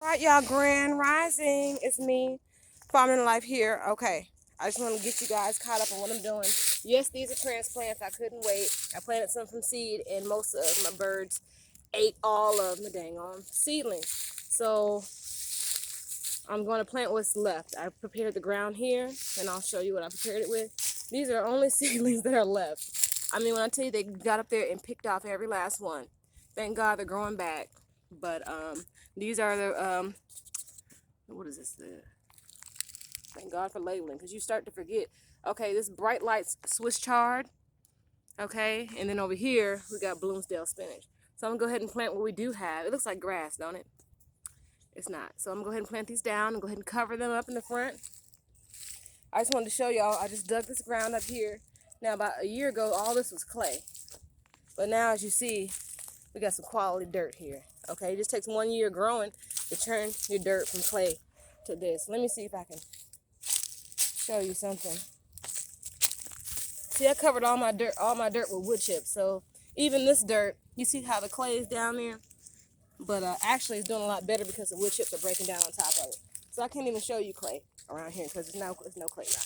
Alright, y'all, Grand Rising. It's me, Farming Life here. Okay, I just want to get you guys caught up on what I'm doing. Yes, these are transplants. I couldn't wait. I planted some from seed, and most of my birds ate all of my dang on seedlings. So I'm going to plant what's left. I prepared the ground here, and I'll show you what I prepared it with. These are only seedlings that are left. I mean, when I tell you they got up there and picked off every last one. Thank God they're growing back. But these are the what is this? Thank God for labeling, because you start to forget. Okay, this Bright Lights Swiss chard. Okay, and then over here we got Bloomsdale spinach. So I'm gonna go ahead and plant what we do have. It looks like grass, don't it? It's not. So I'm gonna go ahead and plant these down and go ahead and cover them up in the front. I just wanted to show y'all. I just dug this ground up here. Now, about a year ago, all this was clay, but now, as you see, we got some quality dirt here. Okay, it just takes 1 year growing to turn your dirt from clay to this. Let me see if I can show you something. See, I covered all my dirt with wood chips. So even this dirt, you see how the clay is down there, but actually it's doing a lot better because the wood chips are breaking down on top of it. So I can't even show you clay around here because there's no clay now.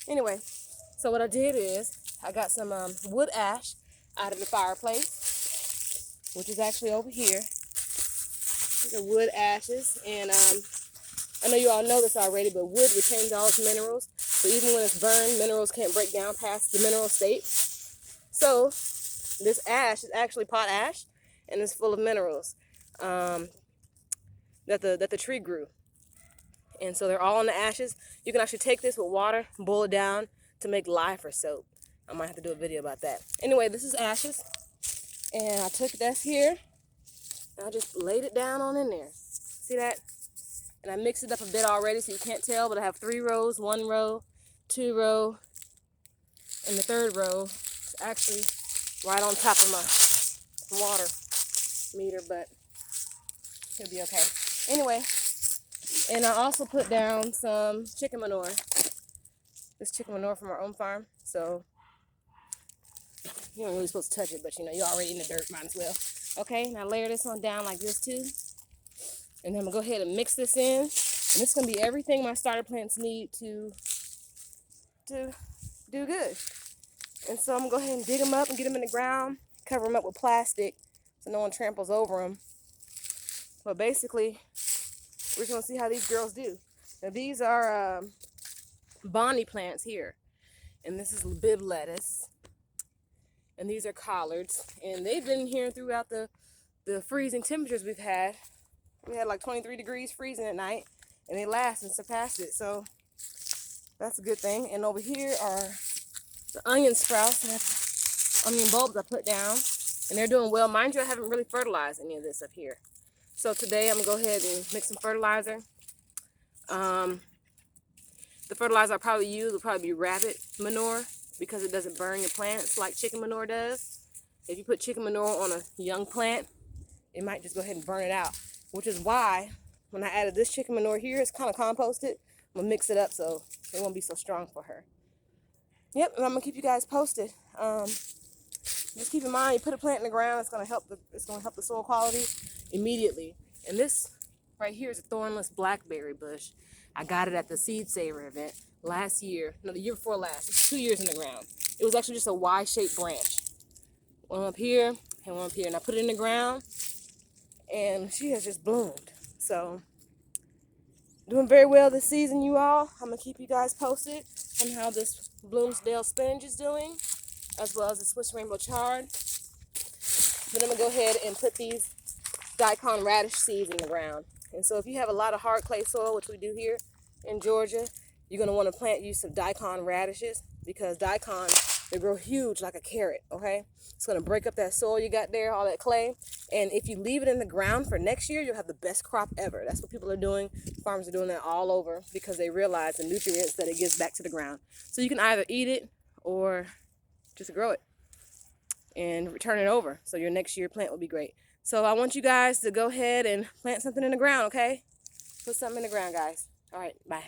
Anyway, so what I did is I got some wood ash out of the fireplace, which is actually over here. The wood ashes, and I know you all know this already, but wood retains all its minerals. So even when it's burned, minerals can't break down past the mineral state. So this ash is actually pot ash, and it's full of minerals that the tree grew. And so they're all in the ashes. You can actually take this with water, boil it down to make lye for soap. I might have to do a video about that. Anyway, this is ashes, and I took this here, and I just laid it down on in there. See that? And I mixed it up a bit already so you can't tell, but I have 3 rows, 1 row, 2 row, and the 3rd row is actually right on top of my water meter, but it'll be okay. Anyway, and I also put down some chicken manure. This chicken manure from our own farm, so you aren't really supposed to touch it, but you know, you're already in the dirt, might as well. Okay, and I layer this one down like this too. And then I'm going to go ahead and mix this in. And this is going to be everything my starter plants need to do good. And so I'm going to go ahead and dig them up and get them in the ground, cover them up with plastic so no one tramples over them. But basically, we're just going to see how these girls do. Now, these are Bonnie plants here. And this is bib lettuce. And these are collards. And they've been here throughout the freezing temperatures we've had. We had like 23 degrees freezing at night, and they last and surpassed it. So that's a good thing. And over here are the onion sprouts, and onion bulbs I put down, and they're doing well. Mind you, I haven't really fertilized any of this up here. So today I'm gonna go ahead and mix some fertilizer. The fertilizer I'll probably use will probably be rabbit manure because it doesn't burn your plants like chicken manure does. If you put chicken manure on a young plant, it might just go ahead and burn it out. Which is why when I added this chicken manure here, it's kind of composted. I'm gonna mix it up so it won't be so strong for her. Yep, and I'm gonna keep you guys posted. Just keep in mind, you put a plant in the ground, it's gonna help the soil quality immediately. And this right here is a thornless blackberry bush. I got it at the Seed Saver event last year. No, the year before last. It's 2 years in the ground. It was actually just a Y-shaped branch. One up here and one up here, and I put it in the ground. And she has just bloomed. So, doing very well this season, you all. I'm going to keep you guys posted on how this Bloomsdale spinach is doing, as well as the Swiss Rainbow chard. Then I'm going to go ahead and put these daikon radish seeds in the ground. And so if you have a lot of hard clay soil, which we do here in Georgia, you're going to want to use some daikon radishes, because daikon, they grow huge like a carrot, okay? It's going to break up that soil you got there, all that clay. And if you leave it in the ground for next year, you'll have the best crop ever. That's what people are doing. Farmers are doing that all over because they realize the nutrients that it gives back to the ground. So you can either eat it or just grow it and return it over. So your next year plant will be great. So I want you guys to go ahead and plant something in the ground, okay? Put something in the ground, guys. All right, bye.